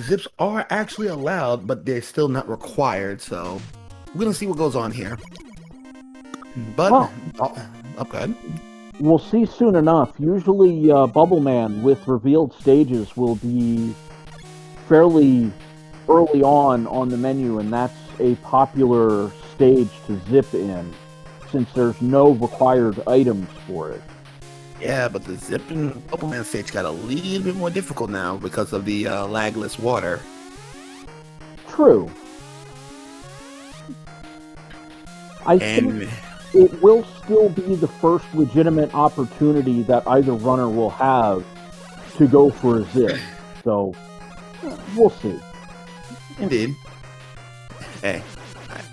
zips are actually allowed, but they're still not required, so we're gonna see what goes on here. But, Well, okay. we'll see soon enough. Usually, Bubble Man with revealed stages will be fairly early on the menu, and that's a popular stage to zip in, since there's no required items for it. Yeah, but the zip and Pokemon stage got a little bit more difficult now because of the lagless water. True. I And think it will still be the first legitimate opportunity that either runner will have to go for a zip. So, we'll see. indeed, hey,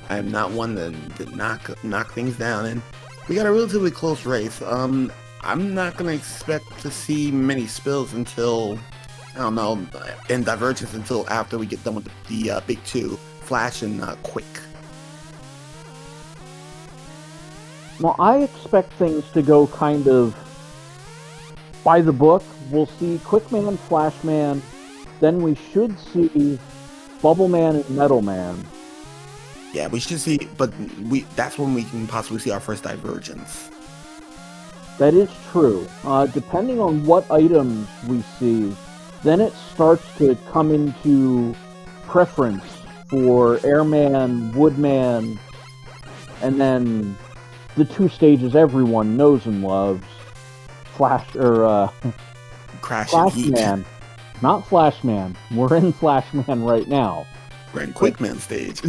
I'm not one to knock things down, and we got a relatively close race. I'm not gonna expect to see many spills until, I don't know, in divergence until after we get done with the big two, Flash and Quick. Well, I expect things to go kind of by the book. We'll see Quickman, Flashman, then we should see Bubble Man and Metal Man. Yeah, we should see, but that's when we can possibly see our first divergence. That is true. Depending on what items we see, then it starts to come into preference for Airman, Woodman, and then the two stages everyone knows and loves, Flash or Crash and Heat. Flashman. Not Flashman. We're in Flashman right now. We're in Quickman stage.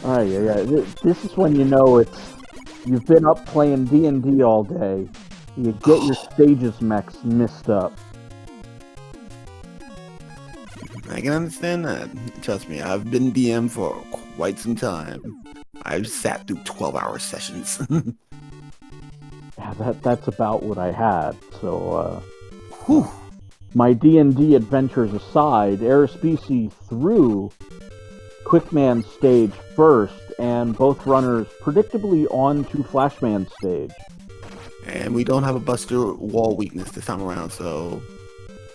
Oh yeah. This is when you know you've been up playing D&D all day. You get your stages mixed up. I can understand that. Trust me, I've been DM for quite some time. I've sat through 12-hour sessions. Yeah, that's about what I had. So, Whew. My D&D adventures aside, Arispici threw Quickman stage first, and both runners predictably on to Flashman stage. And we don't have a Buster Wall weakness this time around, so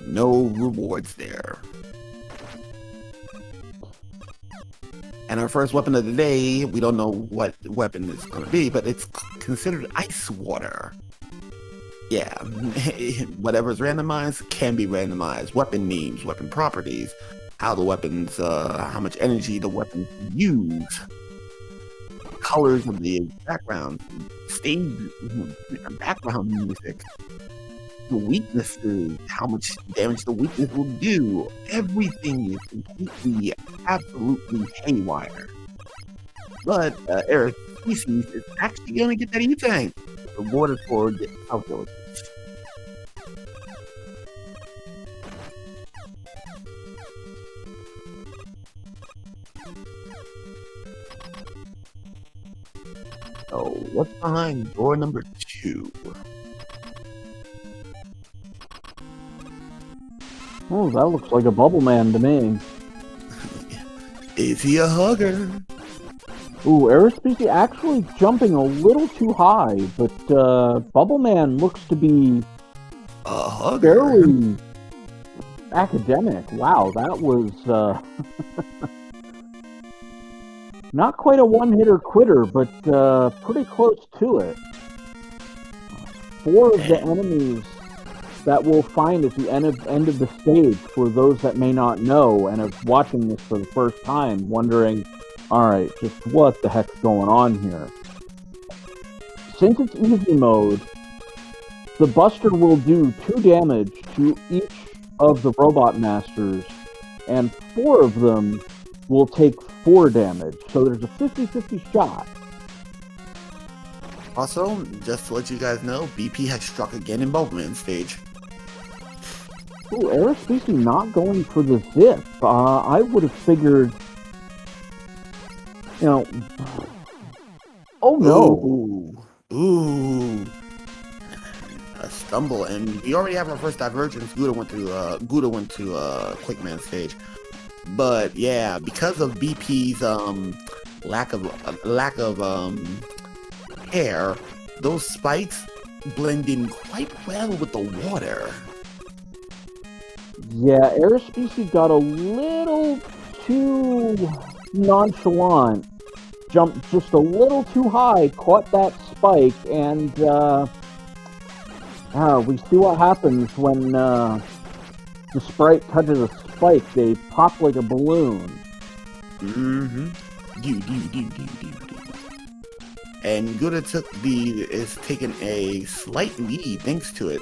no rewards there. And our first weapon of the day, we don't know what weapon it's going to be, but it's considered ice water. Yeah, whatever's randomized can be randomized. Weapon names, weapon properties, how the weapons, how much energy the weapons use, colors of the background, stage, background music, the weaknesses, how much damage the weakness will do. Everything is completely, absolutely haywire. But Arispici is actually going to get that E-Tank, rewarded for the calculus. So, what's behind door number 2? Oh, that looks like a Bubble Man to me. Is he a hugger? Ooh, Arispici actually jumping a little too high, but Bubble Man looks to be A hugger? fairly academic. Wow, that was not quite a one-hitter quitter, but pretty close to it. 4 of the enemies that we'll find at the end of the stage, for those that may not know and are watching this for the first time, wondering, alright, just what the heck's going on here? Since it's easy mode, the Buster will do 2 damage to each of the Robot Masters, and 4 of them will take 4 damage. So there's a 50-50 shot. Also, just to let you guys know, BP has struck again in Bowman stage. Ooh, Arispici not going for the zip. I would have figured, you know... Oh no! Ooh. A stumble, and we already have our first divergence. Guda went to Quickman stage. But yeah, because of BP's lack of hair, those spikes blend in quite well with the water. Yeah, Arispici got a little too nonchalant. Jumped just a little too high, caught that spike, and we see what happens when the sprite touches a spike. They pop like a balloon. Mm-hmm. Do. And Guda is taking a slight lead thanks to it.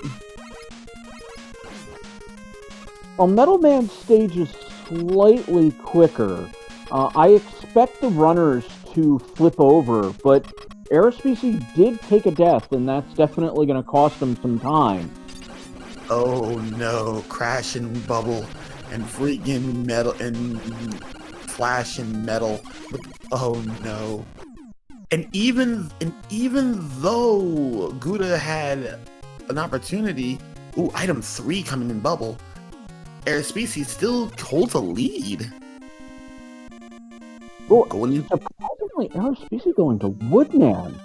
Well, Metal Man stage is slightly quicker. I expect the runners to flip over, but Arispici did take a death, and that's definitely going to cost him some time. Oh no, Crash and Bubble and freaking Metal and Flash and Metal. Oh no. And even though Guda had an opportunity, item 3 coming in Bubble, Arispici still holds a lead. Well, surprisingly, Arispici going to Woodman.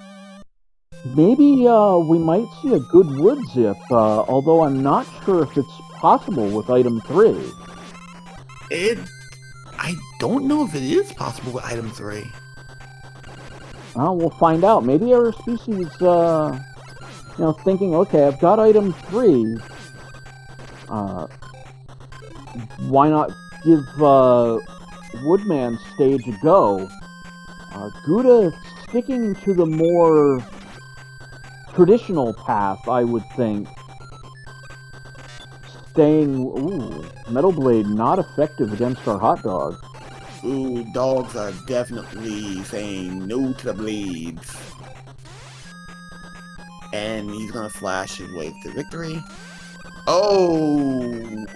Maybe we might see a good wood zip, although I'm not sure if it's possible with item 3. I don't know if it is possible with item 3. Well, we'll find out. Maybe Arispici's, thinking, okay, I've got item 3. Why not give Woodman stage a go? Guda sticking to the more traditional path, I would think. Metal Blade not effective against our hot dog. Dogs are definitely saying no to the blades. And he's gonna flash his way to victory. Oh!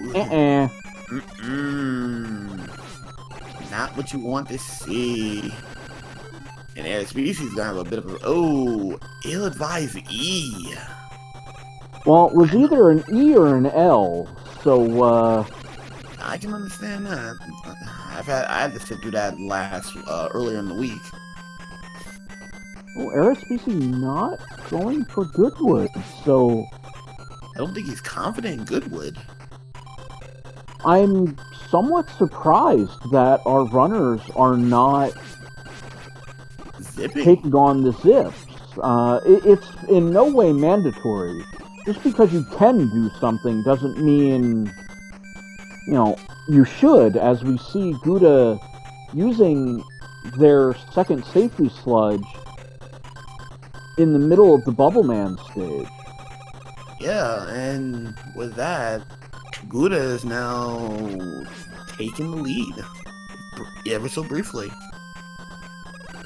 Not what you want to see. And Arispici's gonna have a bit of a ill-advised E. Well, it was either an E or an L, so I can understand that. I had to sit through that earlier in the week. Oh, Arispici not going for Goodwood, so I don't think he's confident in Goodwood. I'm somewhat surprised that our runners are not taking on the zips. It's in no way mandatory. Just because you can do something doesn't mean, you should, as we see Guda using their second safety sludge in the middle of the Bubble Man stage. Yeah, and with that, Guda is now taking the lead, ever so briefly.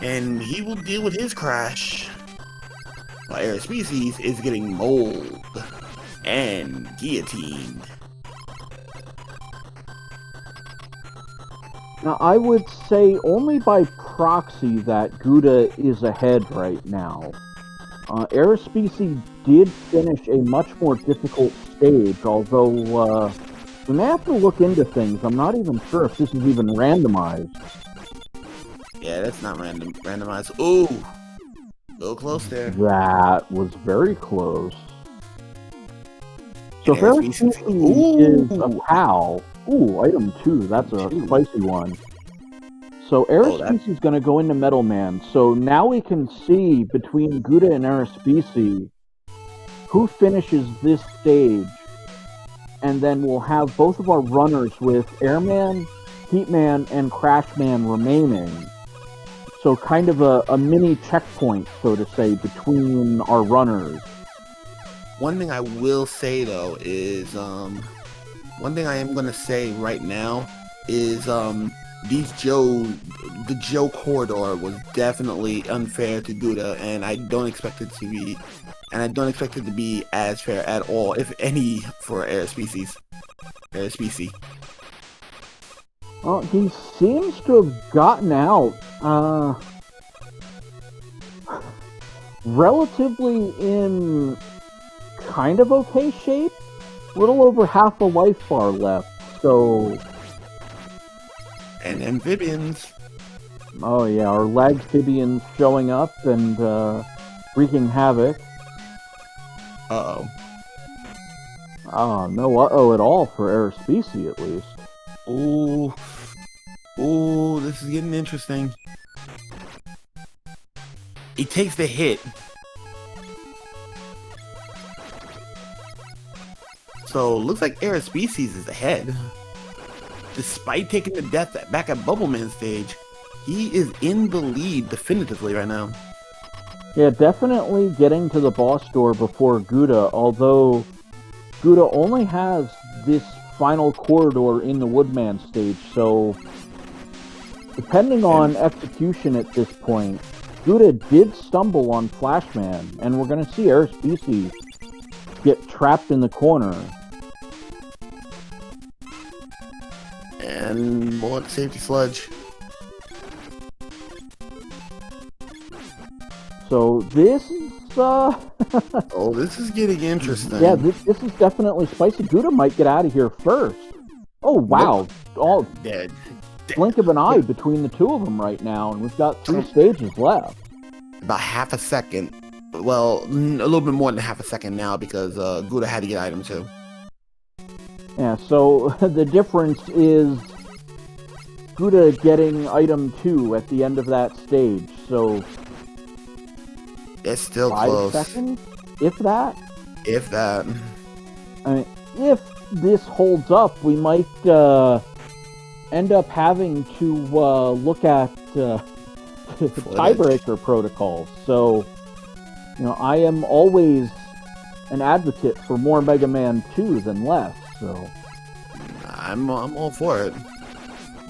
And he will deal with his crash, while Arispici is getting mauled and guillotined. Now, I would say only by proxy that Guda is ahead right now. Arispici did finish a much more difficult stage, although we may have to look into things. I'm not even sure if this is even randomized. Yeah, that's not randomized. Ooh! A little close there. That was very close. So if Arispici is a pal... item 2, that's a spicy one. So Arispici's going to go into Metal Man. So now we can see between Guda and Arispici who finishes this stage. And then we'll have both of our runners with Airman, Heatman, and Crashman remaining. So kind of a mini checkpoint, so to say, between our runners. One thing I will say, though, is... one thing I am going to say right now is the Joe corridor was definitely unfair to Guda, and I don't expect it to be as fair at all, if any, for Arispici. Well, he seems to have gotten out relatively in kind of okay shape. A little over half a life bar left, so... And amphibians. Oh yeah, our Lagphibians showing up and wreaking havoc. Uh-oh. Oh, no uh-oh at all for Arispici, at least. Ooh. Ooh, this is getting interesting. He takes the hit. So, looks like Arispici is ahead. Despite taking the death back at Bubbleman stage, he is in the lead definitively right now. Yeah, definitely getting to the boss door before Gouda, although Gouda only has this final corridor in the Woodman stage, so depending on execution at this point, Gouda did stumble on Flashman, and we're going to see Arispici get trapped in the corner. And bullet safety sludge. So this is, Oh, this is getting interesting. yeah, this is definitely spicy. Gouda might get out of here first. Oh, wow. Nope. All Dead. blink of an eye between the two of them right now, and we've got 3 stages left. About half a second. Well, a little bit more than half a second now because Gouda had to get item 2. Yeah, so the difference is Gouda getting item 2 at the end of that stage, so It's still 5 close. seconds, if that. If that. I mean, if this holds up, we might end up having to look at tiebreaker protocols. So, you know, I am always an advocate for more Mega Man 2 than less. So I'm all for it.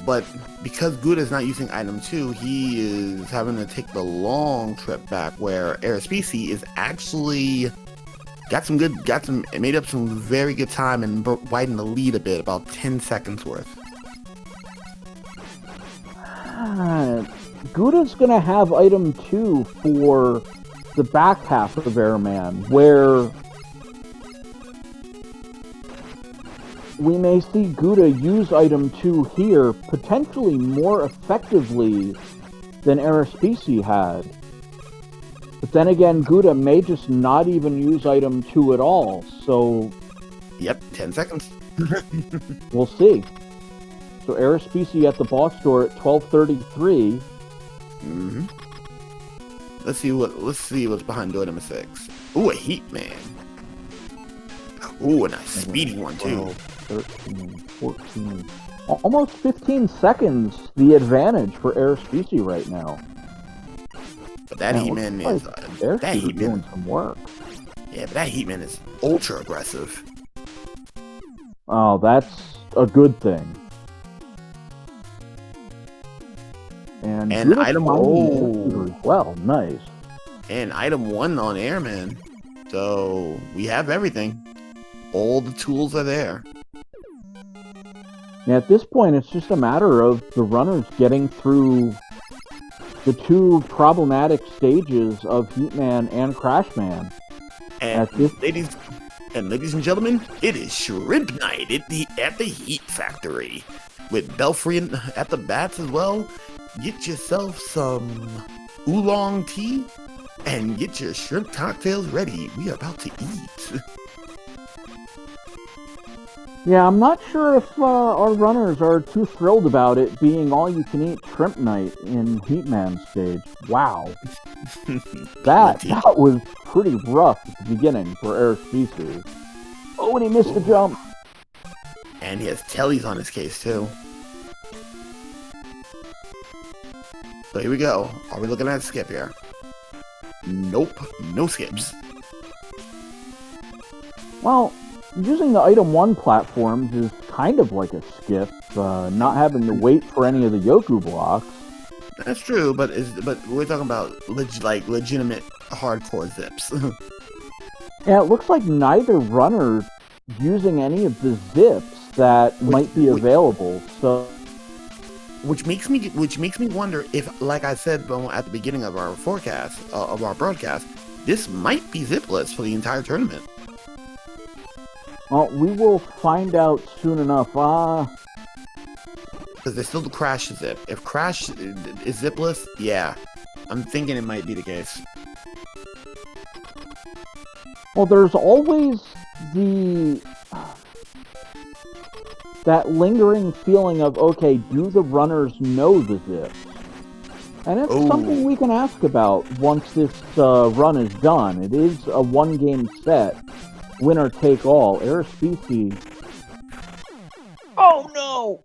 But because Gouda's not using item 2, he is having to take the long trip back where Arispici is actually made up some very good time and widened the lead a bit, about 10 seconds worth. Gouda's gonna have item 2 for the back half of Airman, where we may see Gouda use item 2 here potentially more effectively than Arispici had. But then again, Gouda may just not even use item 2 at all, so Yep, 10 seconds. we'll see. So Arispici at the boss door at 12:33. Mm-hmm. Let's see what's behind door number 6. Ooh, a Heat Man. Ooh, and a speedy one too. 13, 14, almost 15 seconds the advantage for Arispici right now. But that Heat Man is that Heat Man doing some work. Yeah, but that Heat Man is ultra aggressive. Oh, that's a good thing. And item well, nice. And item 1 on Airman. So we have everything. All the tools are there. Yeah, at this point, it's just a matter of the runners getting through the 2 problematic stages of Heatman and Crashman. And ladies and gentlemen, it is Shrimp Night at the Heat Factory with Belfry at the bats as well. Get yourself some oolong tea and get your shrimp cocktails ready. We are about to eat. Yeah, I'm not sure if our runners are too thrilled about it being all-you-can-eat shrimp night in Heatman stage. Wow. that was pretty rough at the beginning for Arispici. Oh, and he missed the jump. And he has tellies on his case, too. So here we go. Are we looking at a skip here? Nope. No skips. Well, using the item 1 platforms is kind of like a skip, not having to wait for any of the Yoku blocks. That's true, but we're talking about legitimate hardcore zips. Yeah, it looks like neither runner using any of the zips that might be available. So, which makes me wonder if, like I said at the beginning of our forecast of our broadcast, this might be zipless for the entire tournament. Well, we will find out soon enough. Because there's still the Crash zip. If Crash is zipless, yeah, I'm thinking it might be the case. Well, there's always that lingering feeling of, okay, do the runners know the zips? And it's something Oh, we can ask about once this run is done. It is a one-game set, winner take all. Arispici. Oh no!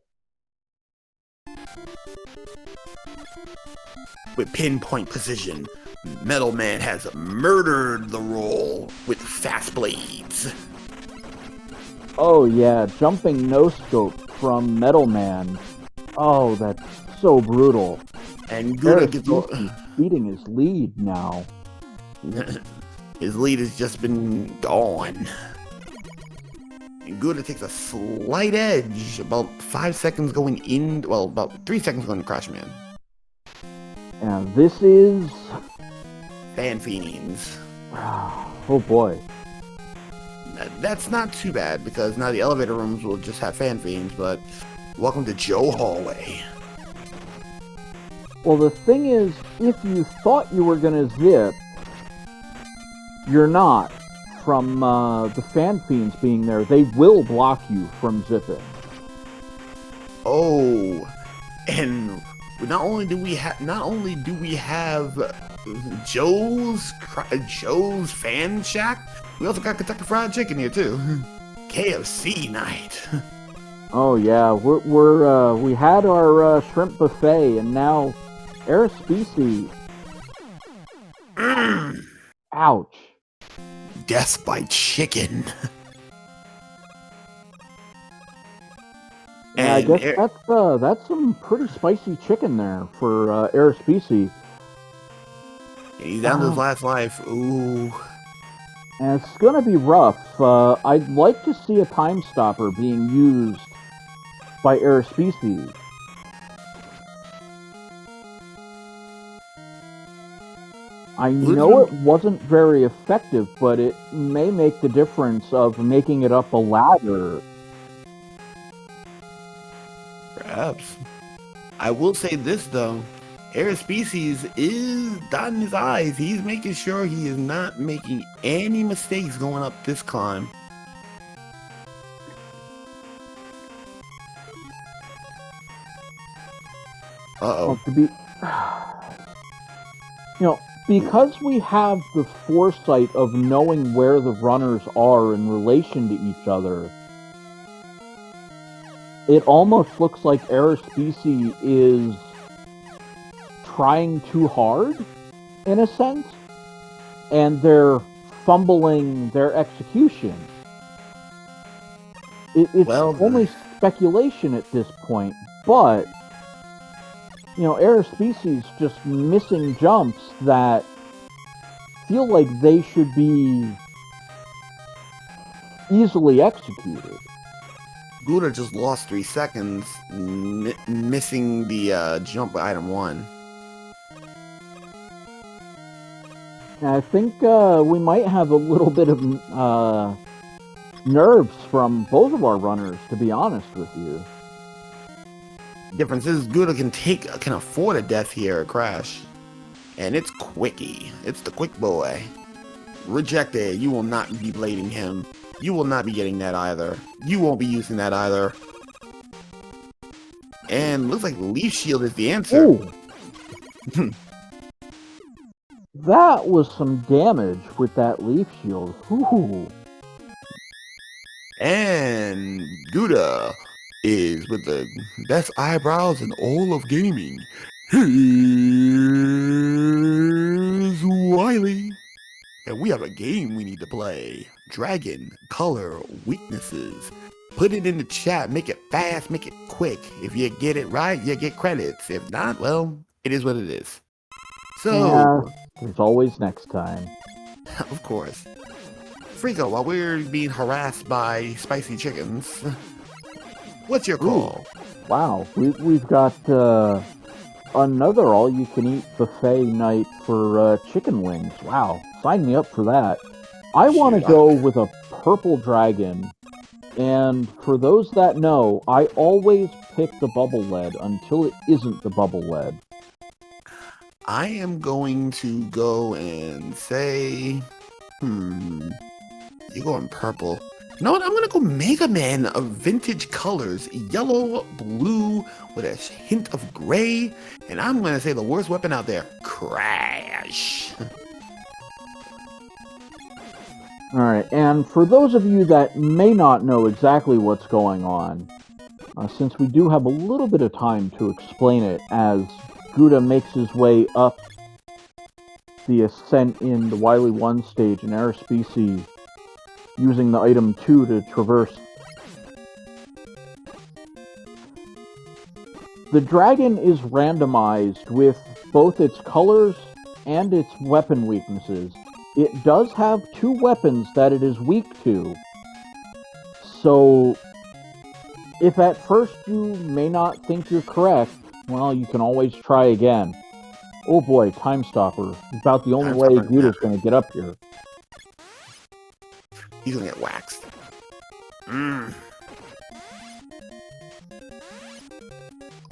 with pinpoint precision, Metal Man has murdered the roll with fast blades. Oh yeah, jumping no scope from Metal Man. Oh, that's so brutal. And Gouda gets Arispici beating his lead now. his lead has just been gone. And Gouda takes a slight edge, about 5 seconds going in, well, about 3 seconds going to Crash Man. And this is... Fan Fiends. Oh boy. That's not too bad, because now the elevator rooms will just have Fan Fiends, but welcome to Joe Hallway. Well, the thing is, if you thought you were gonna zip, you're not. From the Fan Fiends being there, they will block you from zipping. Oh, and not only do we have Joe's Fan Shack, we also got Kentucky Fried Chicken here too. KFC night. Oh yeah, we had our shrimp buffet, and now Arispici. Ouch. Death by chicken. Yeah, I guess that's some pretty spicy chicken there for Arispici. He's down to his last life. Ooh. And it's gonna be rough. I'd like to see a time stopper being used by Arispici. I know it wasn't very effective, but it may make the difference of making it up a ladder. Perhaps. I will say this though. Arispici is dotting his I's. He's making sure he is not making any mistakes going up this climb. Well, because we have the foresight of knowing where the runners are in relation to each other, it almost looks like Arispici is trying too hard, in a sense, and they're fumbling their execution. It's only speculation at this point, but Arispici's just missing jumps that feel like they should be easily executed. Gouda just lost 3 seconds, missing the jump with item 1. I think we might have a little bit of nerves from both of our runners, to be honest with you. Difference is Gouda can afford a death here at Crash. And it's Quickie. It's the quick boy. Rejected. You will not be blading him. You will not be getting that either. You won't be using that either. And looks like Leaf Shield is the answer. Ooh. That was some damage with that Leaf Shield. Ooh. And Gouda is with the best eyebrows in all of gaming. Here's Wily. And we have a game we need to play. Dragon, color, weaknesses. Put it in the chat. Make it fast, make it quick. If you get it right, you get credits. If not, well, it is what it is. So, yeah, there's always next time. Of course. Frico, while we're being harassed by spicy chickens, what's your call? Ooh, wow, we've got another all-you-can-eat buffet night for chicken wings. Wow, sign me up for that. I want to go with a purple dragon, and for those that know, I always pick the bubble lead until it isn't the bubble lead. I am going to go and say, You're going purple. You know what? I'm gonna go Mega Man of vintage colors, yellow, blue, with a hint of gray, and I'm gonna say the worst weapon out there, Crash. All right, and for those of you that may not know exactly what's going on, since we do have a little bit of time to explain it as Guda makes his way up the ascent in the Wily 1 stage in Arispici, using the item 2 to traverse. The dragon is randomized with both its colors and its weapon weaknesses. It does have 2 weapons that it is weak to. So, if at first you may not think you're correct, well, you can always try again. Oh boy, Time Stopper. It's about the only way Guda's going to get up here. He's gonna get waxed.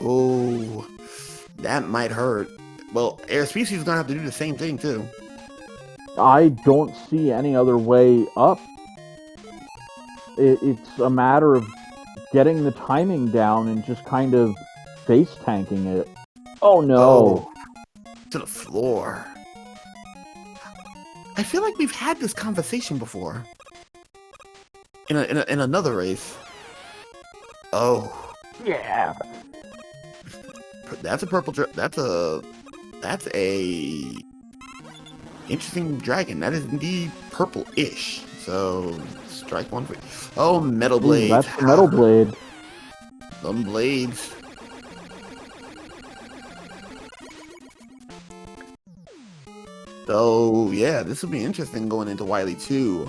Oh, that might hurt. Well, Arispici is gonna have to do the same thing too. I don't see any other way up. It's a matter of getting the timing down and just kind of face tanking it. Oh no! Oh, to the floor. I feel like we've had this conversation before. In another race. Oh. Yeah. That's a purple. That's a interesting dragon. That is indeed purple-ish. So strike one for. Oh, metal blade. Ooh, that's the metal blade. Some blades. So yeah, this will be interesting going into Wily 2.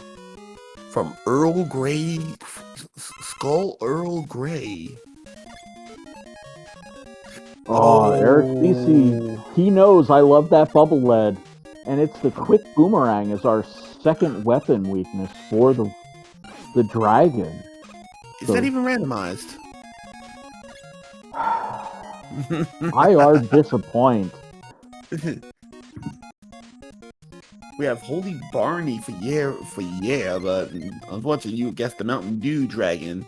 From Earl Grey, Skull Earl Grey. Oh, Arispici, he knows I love that bubble lead, and it's the quick boomerang as our second weapon weakness for the dragon. Is that even randomized? I are disappointed. We have Holy Barney for yeah, but unfortunately you guessed the Mountain Dew Dragon.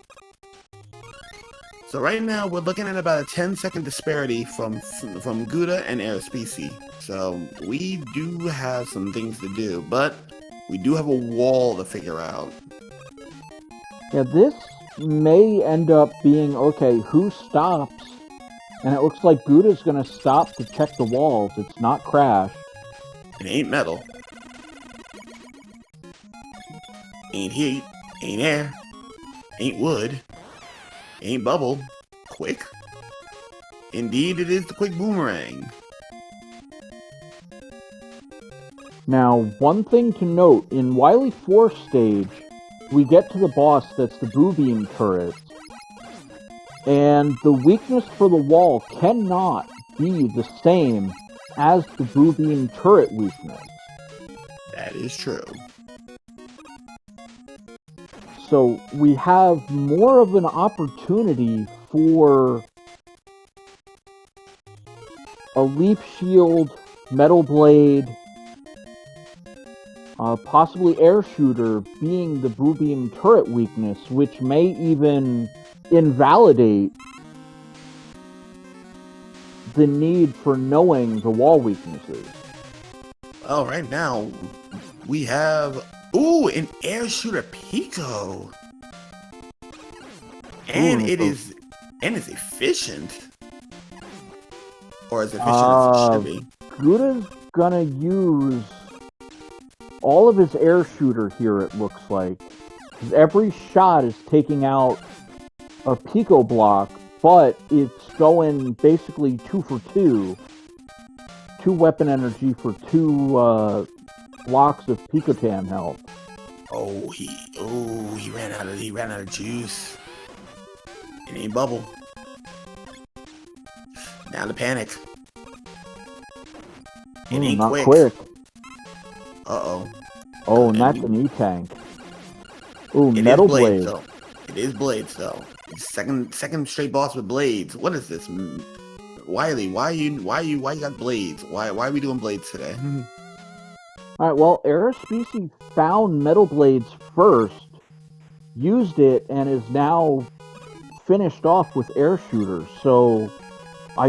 So right now we're looking at about a 10-second disparity from Guda and Arispici. So we do have some things to do, but we do have a wall to figure out. Yeah, this may end up being, okay, who stops? And it looks like Guda's gonna stop to check the walls. It's not Crash. It ain't metal. Ain't heat. Ain't air. Ain't wood. Ain't bubble. Quick. Indeed, it is the quick boomerang. Now, one thing to note, in Wily 4 stage, we get to the boss that's the Boo Beam turret. And the weakness for the wall cannot be the same as the Boo Beam turret weakness. That is true. So we have more of an opportunity for a leaf shield, metal blade, possibly air shooter being the Boo Beam turret weakness, which may even invalidate the need for knowing the wall weaknesses. Well, right now we have an air shooter Pico, and it's efficient, or as efficient as it should be. Guda's gonna use all of his air shooter here. It looks like every shot is taking out a Pico block, but it's going basically 2 for 2. 2 weapon energy for 2 blocks of Picotam health. He ran out of juice. It ain't bubble. Now the panic. It ain't not quick. Oh, and that's an E-tank. Ooh, metal blade. It is blades though. Second straight boss with blades. What is this? Wily, why you got blades? Why are we doing blades today? All right, well, Arispici found Metal Blades first, used it, and is now finished off with air shooters. So I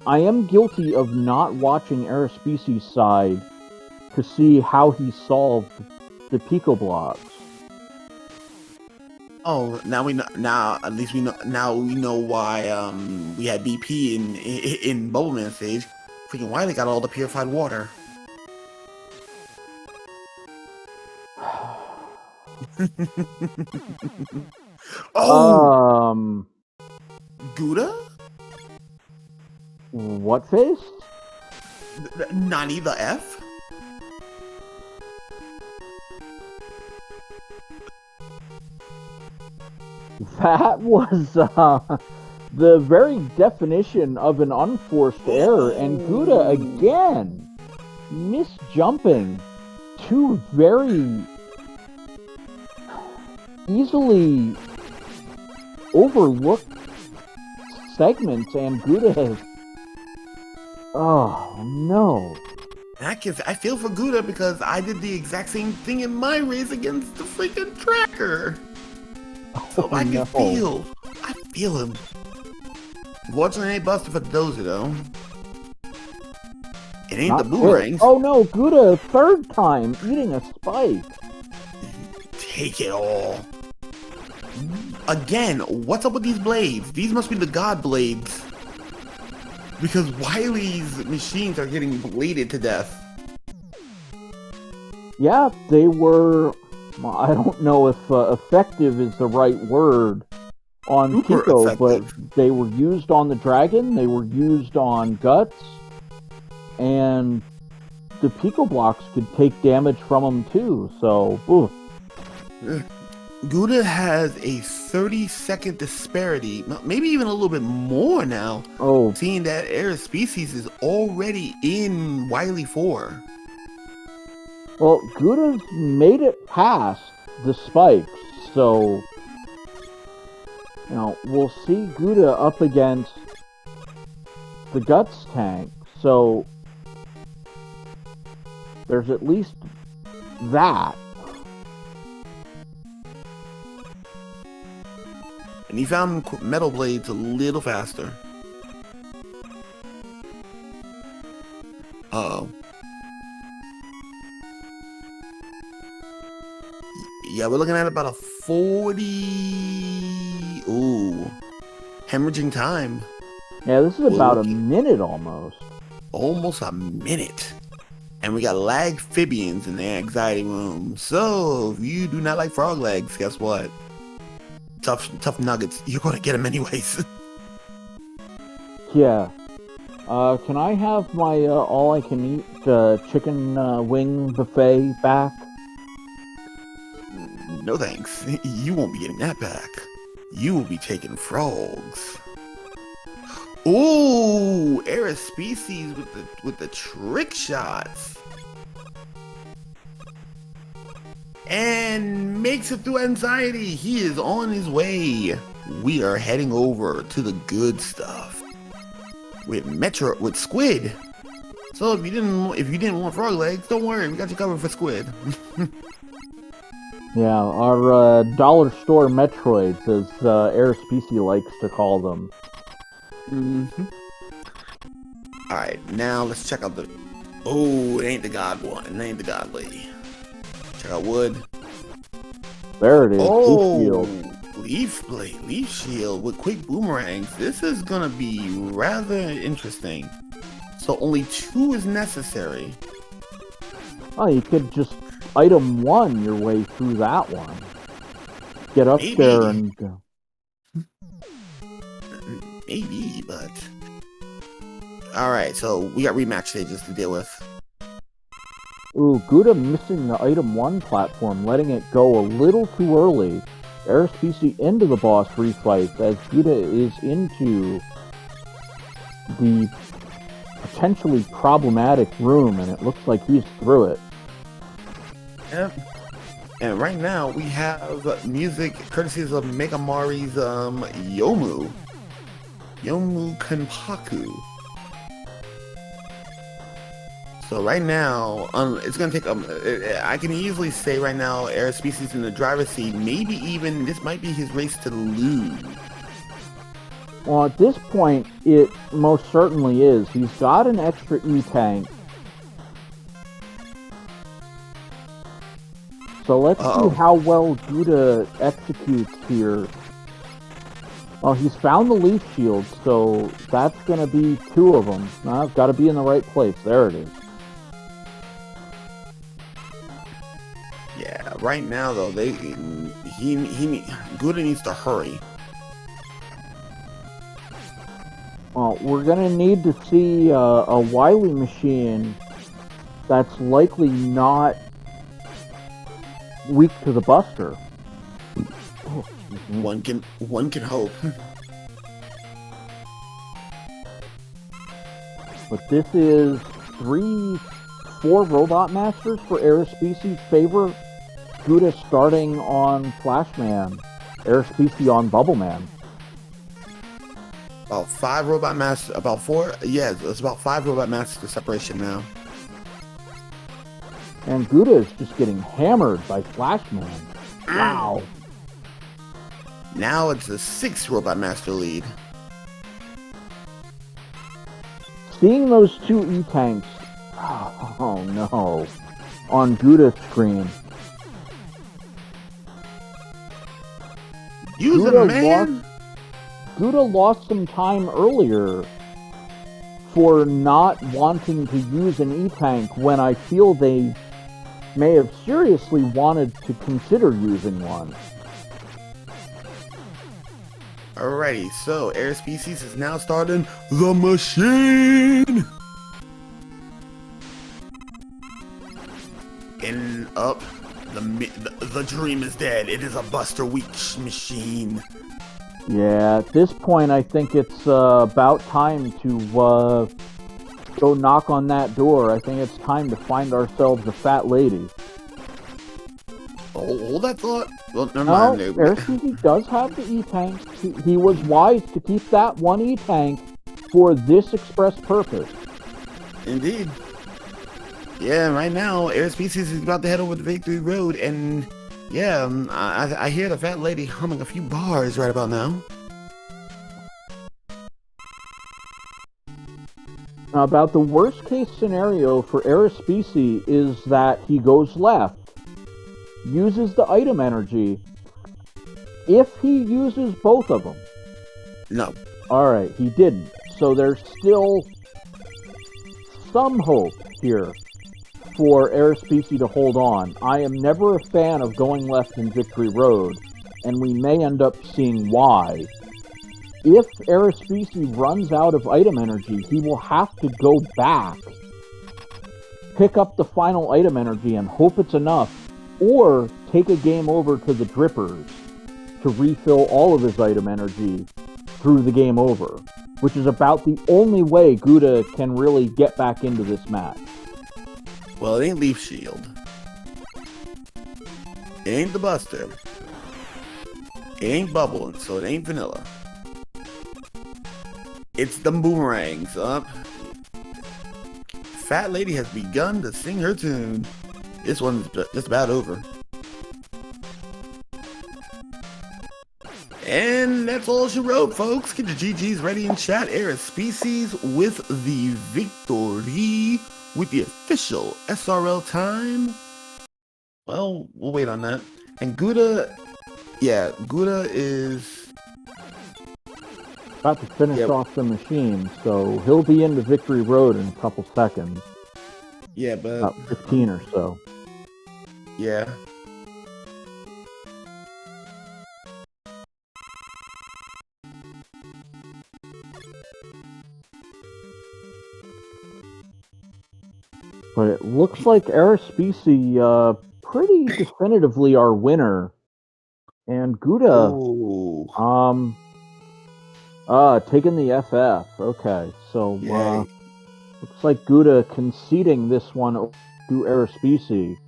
am guilty of not watching Arispici's side to see how he solved the Pico blocks. Oh, now we know. Now at least we know. Now we know why we had BP in Bubble Man stage. Freaking Wily got all the purified water. Oh, Gouda? What face? Nani the F? That was the very definition of an unforced error, and Gouda again misjumping two very easily overlooked segments, and Gouda has... Oh no. I feel for Gouda because I did the exact same thing in my race against the freaking tracker. So I can feel him. Unfortunately, it ain't busted for the dozer though. It ain't the boomerangs. Oh no, Gouda, third time eating a spike. Take it all. Again, what's up with these blades? These must be the god blades. Because Wily's machines are getting bladed to death. Yeah, they were... Well, I don't know if effective is the right word on Super Pico, effective. but they were used on the Dragon, they were used on Guts, and the Pico blocks could take damage from them too, so... Ooh. Gouda has a 30-second disparity, maybe even a little bit more now. Oh, Seeing that Arispici is already in Wily 4. well, Gouda's made it past the spikes, so... You know, we'll see Gouda up against the Guts tank, so... There's at least that. And he found metal blades a little faster. Uh-oh. Yeah, we're looking at about a 40... Ooh. Hemorrhaging time. Yeah, this is about a minute almost. Almost a minute. And we got lag Phibians in the anxiety room. So, if you do not like frog legs, guess what? Tough nuggets. You're gonna get them anyways. Yeah. Can I have my all-I-can-eat chicken wing buffet back? No thanks. You won't be getting that back. You will be taking frogs. Ooh, Arispici with the trick shots. And makes it through anxiety. He is on his way. We are heading over to the good stuff with Squid. So if you didn't want frog legs, don't worry, we got you covered for Squid. Yeah, our dollar store Metroids, as Arispici likes to call them. Mm-hmm. All right, now let's check out the. Oh, it ain't the god one. It ain't the god lady. Check out wood. There it is. Oh, leaf shield with quick boomerangs. This is gonna be rather interesting. So only 2 is necessary. Oh, you could just item 1 your way through that one. Get up there and go. Maybe, but all right. So we got rematch stages to deal with. Ooh, Gouda missing the item 1 platform, letting it go a little too early. Arispici into the boss refight as Gouda is into the potentially problematic room, and it looks like he's through it. Yep. And right now we have music courtesy of Megamari's Yomu Kanpaku. So right now, it's gonna take. I can easily say right now, Arispici in the driver's seat. Maybe even this might be his race to lose. Well, at this point, it most certainly is. He's got an extra E-tank. So let's see how well Guda executes here. Well, he's found the leaf shield, so that's going to be 2 of them. Now, I've got to be in the right place. There it is. Yeah, right now though, Guda needs to hurry. Well, we're going to need to see a Wily machine that's likely not weak to the Buster. Oh, one can hope. But this is 4 Robot Masters for Arispici's favor. Guda starting on Flashman, Arispici on Bubbleman. About 5 Robot Masters, about 4? Yeah, it's about 5 Robot Masters separation now. And Guda is just getting hammered by Flashman. Wow. Now it's a 6 Robot Master lead. Seeing those 2 E-tanks, oh no, on Guda's screen. Use it, man! Guda lost some time earlier for not wanting to use an E-tank when I feel they may have seriously wanted to consider using one. Alrighty, so Arispici is now starting the machine! And up, the dream is dead. It is a Buster Week machine. Yeah, at this point I think it's about time to go knock on that door. I think it's time to find ourselves a fat lady. Hold that thought. Well, never No, mind. Arispici does have the E-tank. He was wise to keep that one E-tank for this express purpose. Indeed. Yeah, right now, Arispici is about to head over the Victory Road, and yeah, I hear the fat lady humming a few bars right about now. Now, about the worst case scenario for Arispici is that he goes left, uses the item energy. If he uses both of them. No. Alright, he didn't. So there's still some hope here for Arispici to hold on. I am never a fan of going left in Victory Road, and we may end up seeing why. If Arispici runs out of item energy, he will have to go back, pick up the final item energy and hope it's enough, or take a game over to the Drippers to refill all of his item energy through the game over, which is about the only way Guda can really get back into this match. Well, it ain't Leaf Shield. It ain't the Buster. It ain't Bubble, so it ain't Vanilla. It's the boomerangs up. Fat lady has begun to sing her tune. This one's just about over. And that's all she wrote, folks. Get your GGs ready in chat. Arispici with the victory with the official SRL time. Well, we'll wait on that. And Guda, yeah, Guda is about to finish off the machine, so he'll be into Victory Road in a couple seconds. Yeah, but about 15 or so. Yeah. But it looks like Arispici pretty definitively our winner. And Guda, taking the FF. Okay, so looks like Guda conceding this one to Arispici.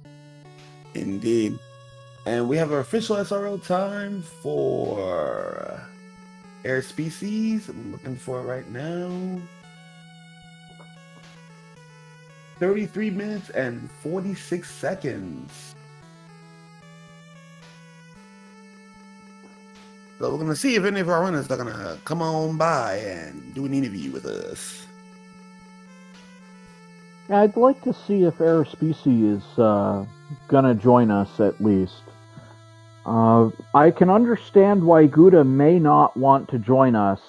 Indeed. And we have our official SRL time for Arispici. I'm looking for it right now. 33 minutes and 46 seconds. So we're gonna see if any of our runners are gonna come on by and do an interview with us. I'd like to see if Arispici is gonna join us at least. I can understand why Gouda may not want to join us.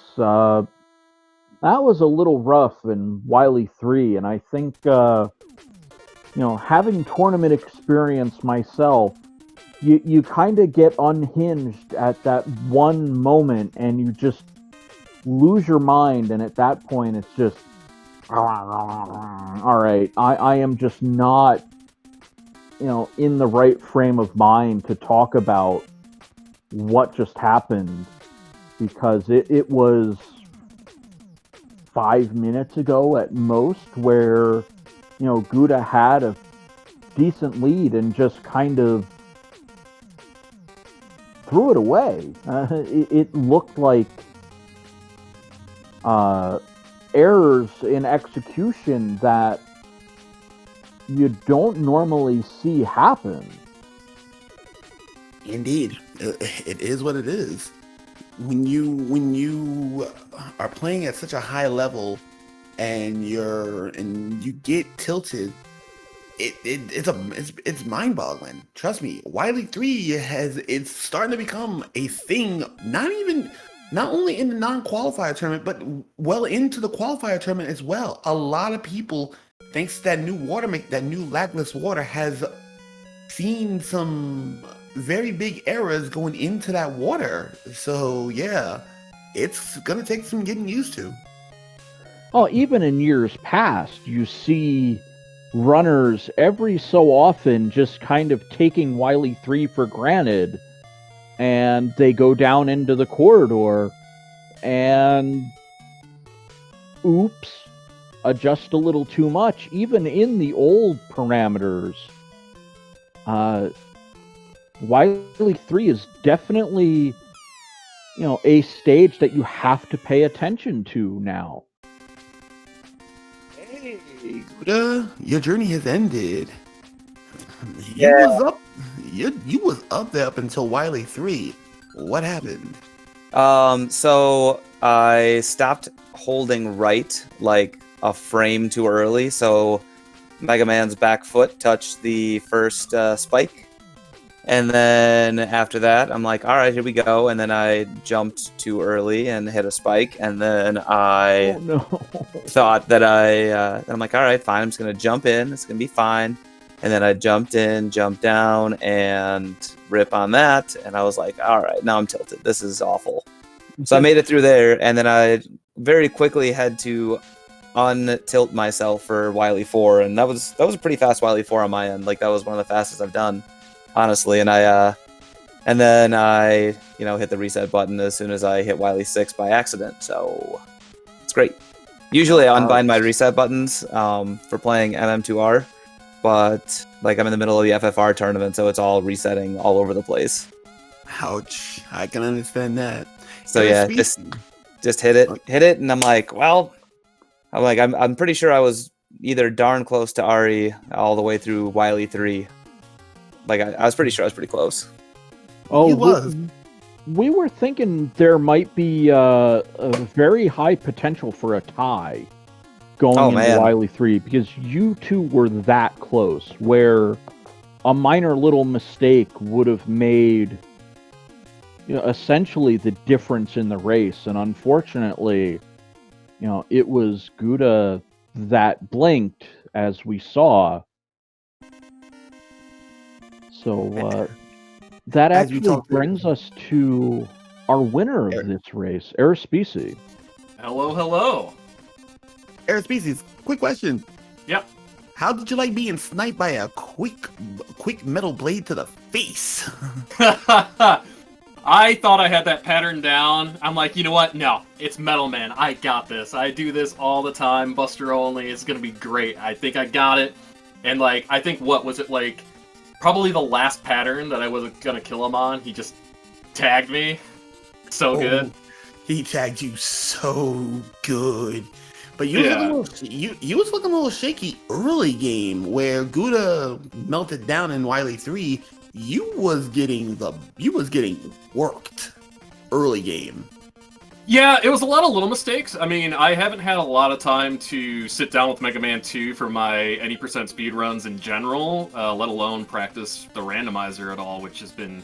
That was a little rough in Wily 3, and I think, having tournament experience myself, you kind of get unhinged at that one moment, and you just lose your mind, and at that point, it's just, all right, I am just not in the right frame of mind to talk about what just happened, because it was 5 minutes ago at most where, Gouda had a decent lead and just kind of threw it away. It looked like errors in execution that you don't normally see happen. Indeed, it is what it is. When you are playing at such a high level and you get tilted, it's mind-boggling. Trust me, Wily 3 it's starting to become a thing. Not only in the non-qualifier tournament, but well into the qualifier tournament as well. A lot of people, thanks to that new lagless water, has seen some very big errors going into that water. So yeah, it's gonna take some getting used to. Oh, even in years past, you see runners every so often just kind of taking Wily 3 for granted, and they go down into the corridor and oops, adjust a little too much, even in the old parameters. Wily 3 is definitely, a stage that you have to pay attention to now. Hey, Gouda, your journey has ended. Yeah. You was up there up until Wily 3. What happened? So I stopped holding right like a frame too early, so Mega Man's back foot touched the first spike. And then after that, I'm like, all right, here we go. And then I jumped too early and hit a spike. And then I thought that I'm like, all right, fine. I'm just going to jump in. It's going to be fine. And then I jumped in, jumped down, and rip on that. And I was like, all right, now I'm tilted. This is awful. So I made it through there. And then I very quickly had to untilt myself for Wily 4. And that was a pretty fast Wily 4 on my end. Like, that was one of the fastest I've done, honestly. And then I hit the reset button as soon as I hit Wily 6 by accident. So it's great. Usually I unbind my reset buttons for playing MM2R. But like, I'm in the middle of the FFR tournament, so it's all resetting all over the place. Ouch! I can understand that. So yeah, just hit it, and I'm like, I'm pretty sure I was either darn close to Ari all the way through Wily 3. Like, I was pretty sure I was pretty close. Oh, he was. We were thinking there might be a very high potential for a tie going into Wily 3, because you two were that close, where a minor little mistake would have made essentially the difference in the race. And unfortunately, it was Gouda that blinked, as we saw. So that actually brings us to our winner of this race, Arispici. Hello. Arispici, quick question. Yep. How did you like being sniped by a quick metal blade to the face? I thought I had that pattern down. I'm like, you know what? No, it's Metal Man. I got this. I do this all the time. Buster only. It's gonna be great. I think I got it. And like, I think probably the last pattern that I was gonna kill him on, he just tagged me. So good. He tagged you so good. But you was Yeah. looking a little, you was looking a little shaky early game where Gouda melted down in Wily 3. You was getting worked early game. Yeah, it was a lot of little mistakes. I mean, I haven't had a lot of time to sit down with Mega Man 2 for my any percent speed runs in general, let alone practice the randomizer at all, which has been,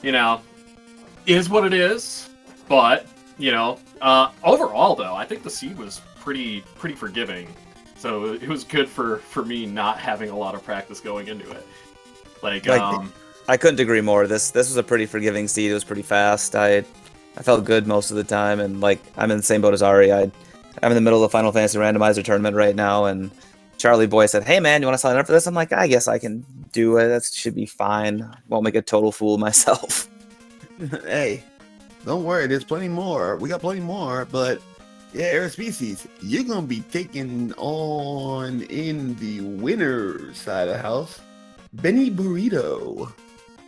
is what it is. But, overall, though, I think the seed was pretty forgiving. So it was good for me not having a lot of practice going into it. I couldn't agree more. This was a pretty forgiving seed. It was pretty fast. I felt good most of the time, and I'm in the same boat as Ari. I'm in the middle of the Final Fantasy Randomizer tournament right now, and Charlie Boy said, "Hey man, you want to sign up for this?" I'm like, "I guess I can do it. That should be fine. Won't make a total fool of myself." Hey, don't worry. There's plenty more. We got plenty more, but yeah, Arispici, you're gonna be taking on in the winner's side of the house, Benny Burrito.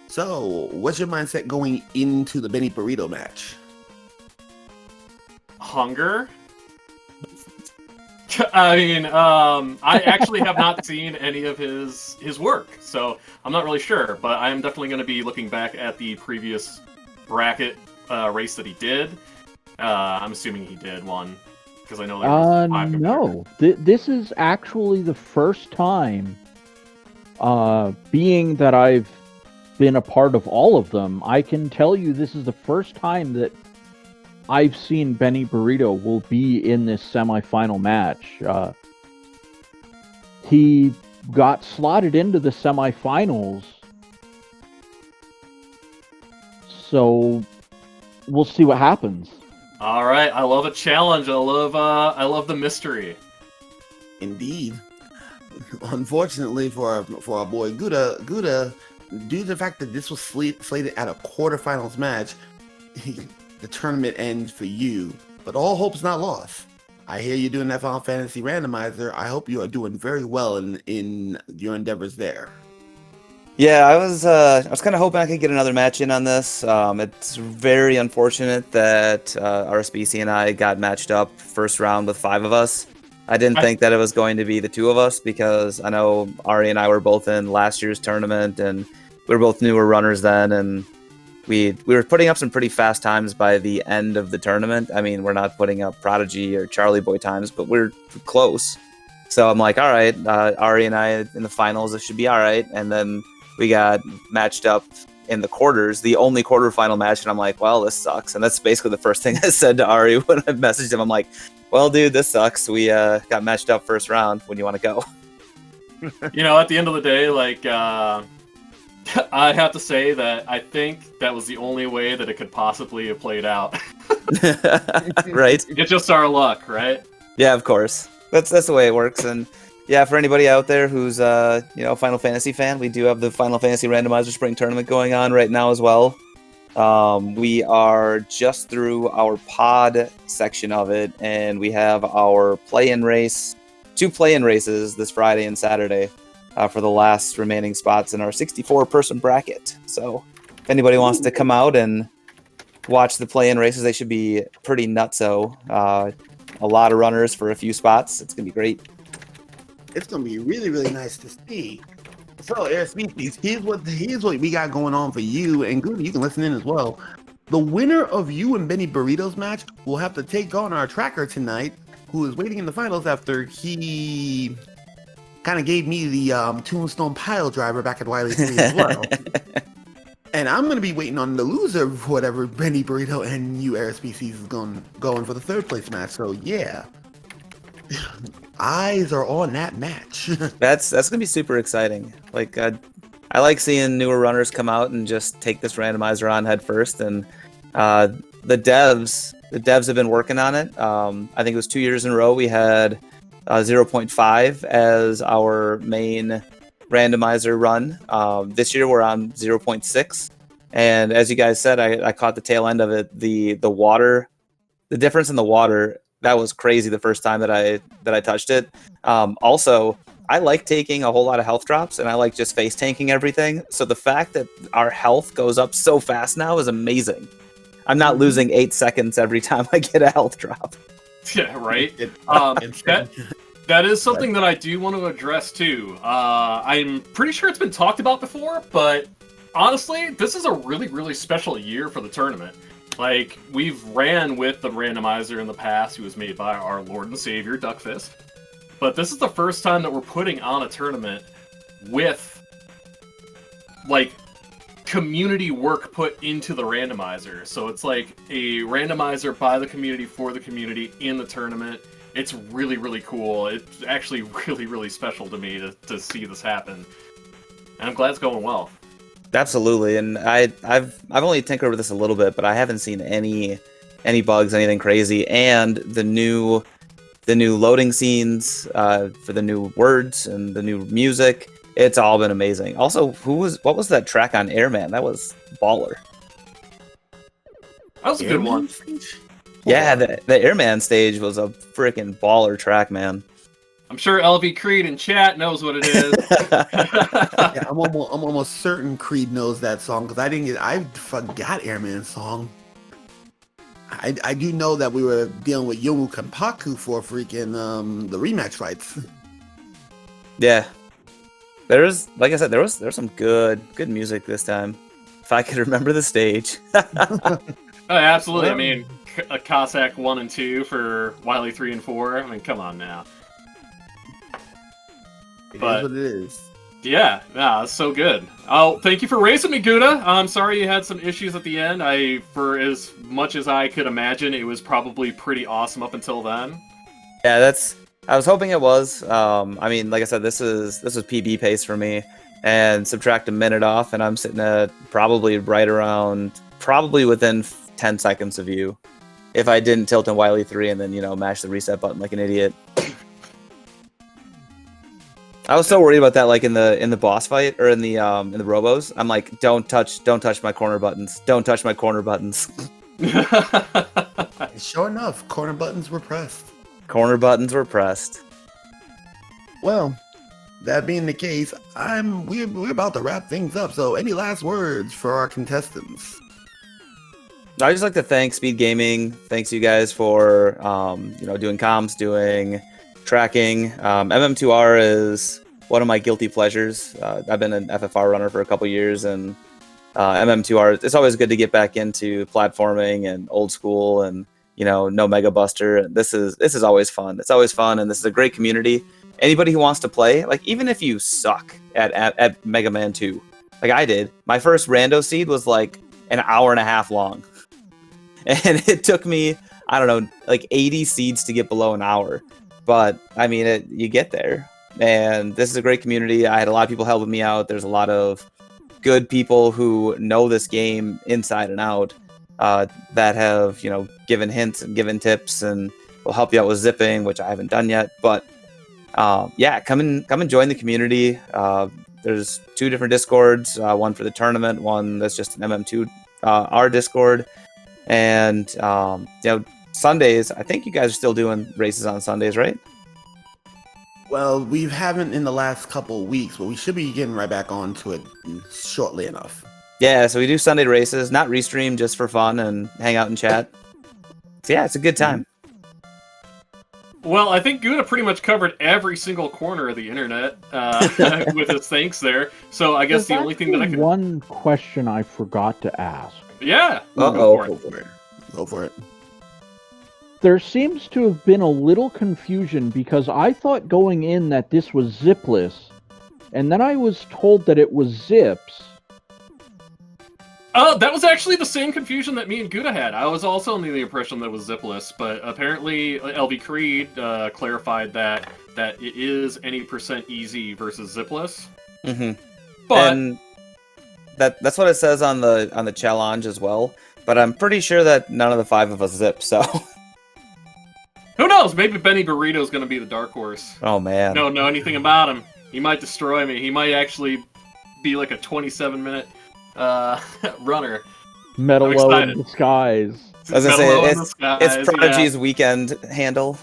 So, what's your mindset going into the Benny Burrito match? Hunger? I mean, I actually have not seen any of his work, so I'm not really sure, but I am definitely going to be looking back at the previous bracket race that he did. I'm assuming he did one, because I know there was 5 no. This is actually the first time, being that I've been a part of all of them, I can tell you this is the first time that I've seen Benny Burrito will be in this semifinal match. He got slotted into the semifinals, so we'll see what happens. All right, I love a challenge. I love the mystery. Indeed. Unfortunately for our boy Gouda, due to the fact that this was slated at a quarterfinals match, the tournament ends for you. But all hope's not lost. I hear you're doing that Final Fantasy Randomizer. I hope you are doing very well in your endeavors there. Yeah, I was kind of hoping I could get another match in on this. It's very unfortunate that Arispici and I got matched up first round with 5 of us. I didn't think that it was going to be the 2 of us, because I know Ari and I were both in last year's tournament, and we were both newer runners then, and we were putting up some pretty fast times by the end of the tournament. I mean, we're not putting up Prodigy or Charlie Boy times, but we're close. So I'm like, all right, Ari and I in the finals, this should be all right. And then we got matched up in the quarters, the only quarterfinal match, and I'm like, well, this sucks. And that's basically the first thing I said to Ari when I messaged him. I'm like, well, dude, this sucks. We got matched up first round. When do you want to go? At the end of the day, I have to say that I think that was the only way that it could possibly have played out. Right? It's just our luck, right? Yeah, of course. That's the way it works. And yeah, for anybody out there who's a Final Fantasy fan, we do have the Final Fantasy Randomizer Spring Tournament going on right now as well. We are just through our pod section of it, and we have our play-in race, 2 play-in races this Friday and Saturday for the last remaining spots in our 64-person bracket. So if anybody wants to come out and watch the play-in races, they should be pretty nutso. A lot of runners for a few spots. It's going to be great. It's going to be really, really nice to see. So, Arispici, here's what we got going on for you, and Gouda, you can listen in as well. The winner of you and Benny Burrito's match will have to take on our tracker tonight, who is waiting in the finals after he kind of gave me the Tombstone Pile Driver back at Wily 3 as well. And I'm going to be waiting on the loser of whatever Benny Burrito and you, Arispici, is going for the 3rd place match. So, yeah. Eyes are on that match. That's gonna be super exciting. I like seeing newer runners come out and just take this randomizer on head first. And the devs have been working on it. I think it was 2 years in a row we had 0.5 as our main randomizer run. This year we're on 0.6, and as you guys said, I caught the tail end of it. The water, the difference in the water, that was crazy the first time that I touched it. Also, I like taking a whole lot of health drops, and I like just face tanking everything. So the fact that our health goes up so fast now is amazing. I'm not losing 8 seconds every time I get a health drop. Yeah, right. And- That is something that I do want to address too. I'm pretty sure it's been talked about before, but honestly, this is a really, really special year for the tournament. Like, we've ran with the randomizer in the past, who was made by our Lord and Savior, Duckfist. But this is the first time that we're putting on a tournament with, like, community work put into the randomizer. So it's like a randomizer by the community for the community in the tournament. It's really, really cool. It's actually really, really special to me to see this happen. And I'm glad it's going well. Absolutely, and I've only tinkered with this a little bit, but I haven't seen any bugs, anything crazy, and the new loading scenes for the new words and the new music. It's all been amazing. Also, what was that track on Airman? That was baller. That was a good one. Yeah, the Airman stage was a freaking baller track, man. I'm sure LV Creed in chat knows what it is. Yeah, I'm almost certain Creed knows that song because I forgot Airman's song. I do know that we were dealing with Yomu Kampaku for freaking the rematch fights. Yeah, there's like I said, there was some good music this time. If I could remember the stage. Oh, absolutely. I mean, a Cossack 1 and 2 for Wily 3 and 4. I mean, come on now. It But- is what it is. Yeah, it's so good. Oh, thank you for racing me, Guda. I'm sorry you had some issues at the end. For as much as I could imagine, it was probably pretty awesome up until then. Yeah, I was hoping it was. I mean, like I said, this was PB pace for me, and subtract a minute off, and I'm sitting at probably within 10 seconds of you. If I didn't tilt in Wily 3 and then mash the reset button like an idiot. I was so worried about that, like in the boss fight or in the robos. I'm like, don't touch my corner buttons. Don't touch my corner buttons. Sure enough, corner buttons were pressed. Corner buttons were pressed. Well, that being the case, we're about to wrap things up. So, any last words for our contestants? I just like to thank SpeedGaming. Thanks you guys for doing comms, doing tracking. MM2R is one of my guilty pleasures. I've been an FFR runner for a couple years, and MM2R. It's always good to get back into platforming and old school, and no Mega Buster. This is always fun. It's always fun, and this is a great community. Anybody who wants to play, like even if you suck at Mega Man 2, like I did, my first rando seed was like an hour and a half long, and it took me like 80 seeds to get below an hour. But I mean, you get there, and this is a great community. I had a lot of people helping me out. There's a lot of good people who know this game inside and out that have given hints and given tips and will help you out with zipping, which I haven't done yet. But yeah, come and join the community. There's 2 different Discords, one for the tournament, one that's just an MM2 our Discord, and Sundays, I think you guys are still doing races on Sundays, right? Well, we haven't in the last couple weeks, but we should be getting right back onto it shortly enough. Yeah, so we do Sunday races, not restream, just for fun and hang out and chat. So yeah, it's a good time. Well, I think Guna pretty much covered every single corner of the internet with his thanks there. So I guess the only thing that I can... One question I forgot to ask. Yeah. Uh-oh. Go for it. There seems to have been a little confusion because I thought going in that this was zipless, and then I was told that it was zips. Oh, that was actually the same confusion that me and Gouda had. I was also under the impression that it was zipless, but apparently LV Creed clarified that it is any % easy versus zipless. Mm-hmm. But and that's what it says on the challenge as well. But I'm pretty sure that none of the 5 of us zip, so... Who knows? Maybe Benny Burrito's going to be the dark horse. Oh, man. Don't know anything about him. He might destroy me. He might actually be like a 27-minute runner. Metalo in disguise. I was going to say, it's Prodigy's weekend handle.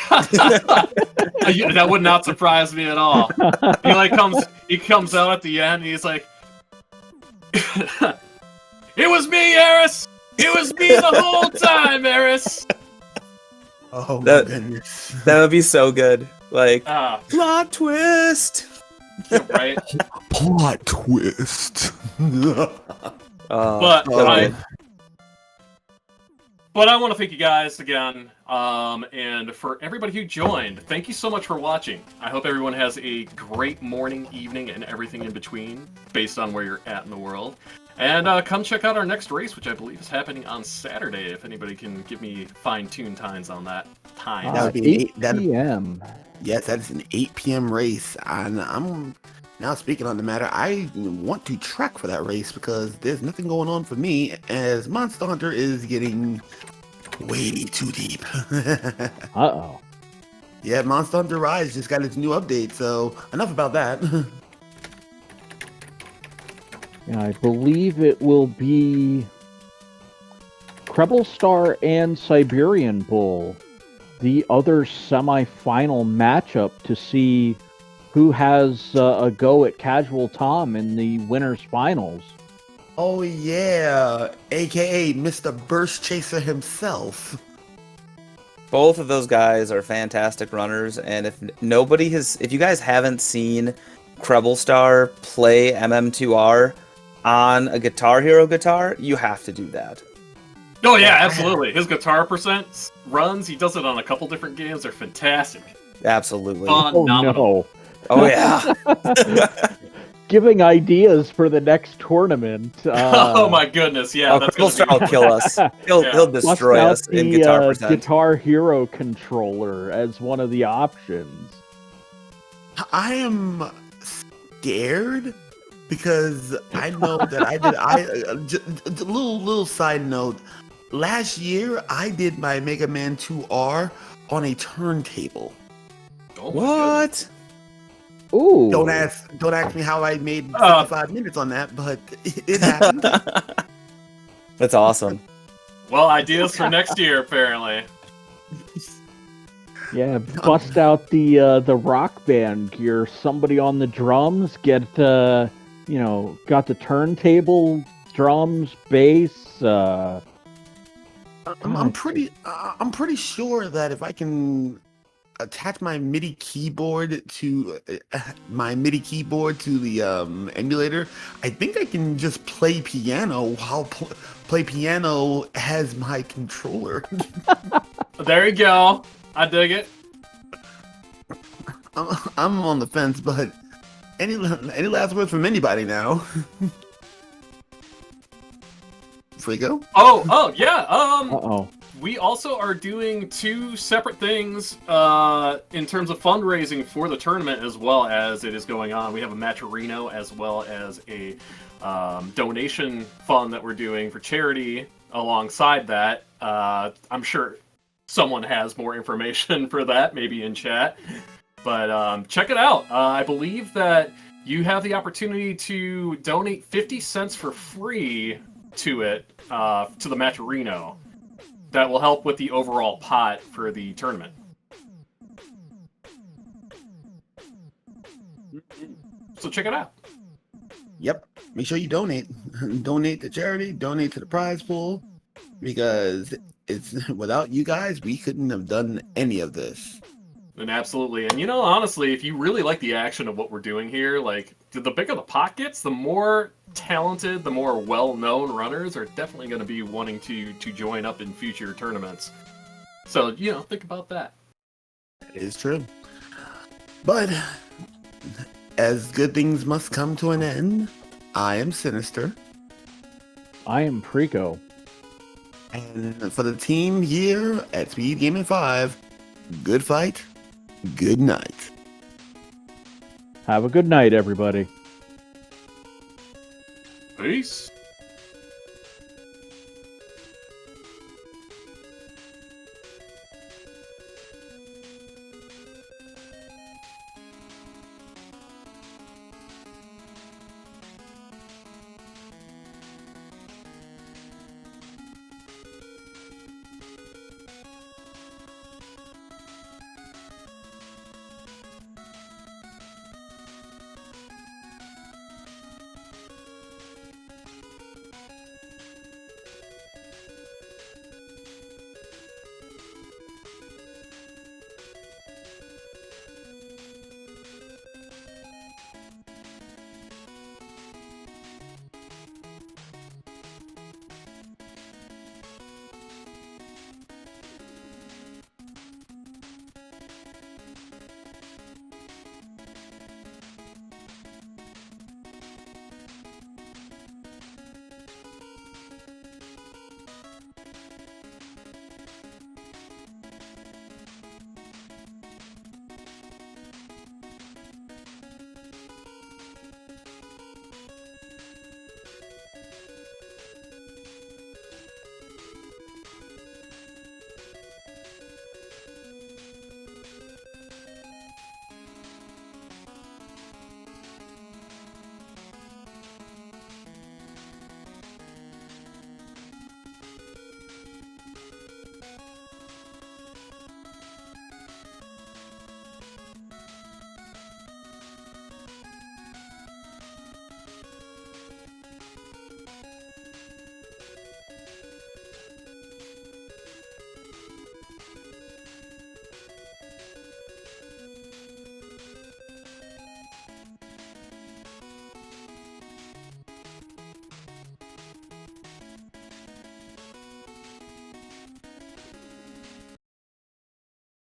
That would not surprise me at all. He comes out at the end and he's like, "It was me, Eris! It was me the whole time, Eris!" Oh my That- goodness. That would be so good. Like, Ah, plot twist. right. Plot twist. But so I, good. But I want to thank you guys again, and for everybody who joined, thank you so much for watching. I hope everyone has a great morning, evening, and everything in between, based on where you're at in the world. And come check out our next race, which I believe is happening on Saturday, if anybody can give me fine-tuned times on that. That would be 8 p.m. Yes, that is an 8 p.m. race. And I'm now speaking on the matter. I want to track for that race because there's nothing going on for me as Monster Hunter is getting way too deep. Uh-oh. Yeah, Monster Hunter Rise just got its new update, so enough about that. Yeah, I believe it will be Krebel Star and Siberian Bull, the other semi-final matchup to see who has a go at Casual Tom in the winners finals. Oh yeah, aka Mr. Burst Chaser himself. Both of those guys are fantastic runners, and if you guys haven't seen Krebel Star play MM2R on a Guitar Hero guitar, you have to do that. Oh yeah, absolutely. His guitar percent runs, he does it on a couple different games, they're fantastic. Absolutely. Phenomenal. Oh yeah. Giving ideas for the next tournament. Oh my goodness, yeah. That's Krebel Star will kill us. He'll Bust destroy out us in the, guitar percent. Guitar Hero controller as one of the options. I am scared because I know that a little side note. Last year I did my Mega Man 2R on a turntable. Oh my What? Ooh. Don't ask me how I made 55 minutes on that, but it happened. That's awesome. Well, ideas for next year, apparently. Yeah, bust out the rock band gear. Somebody on the drums, got the turntable, drums, bass. I'm pretty sure that if I can attach my MIDI keyboard to the emulator, I think I can just play piano while play piano as my controller. There you go. I dig it. I'm on the fence, but any last words from anybody now? Frigo? Oh yeah. Uh-oh. We also are doing two separate things in terms of fundraising for the tournament as well as it is going on. We have a Matcherino as well as a donation fund that we're doing for charity alongside that. I'm sure someone has more information for that, maybe in chat. But check it out. I believe that you have the opportunity to donate 50 cents for free to it, to the Matcherino. That will help with the overall pot for the tournament. So check it out. Yep. Make sure you donate. Donate to charity, donate to the prize pool, because it's without you guys, we couldn't have done any of this. And absolutely. And honestly, if you really like the action of what we're doing here, like, the bigger the pot gets, the more talented, the more well-known runners are definitely going to be wanting to join up in future tournaments. So, think about that. It is true. But as good things must come to an end, I am Sinister. I am Preco. And for the team here at SpeedGaming 5, good fight, good night. Have a good night, everybody. Peace.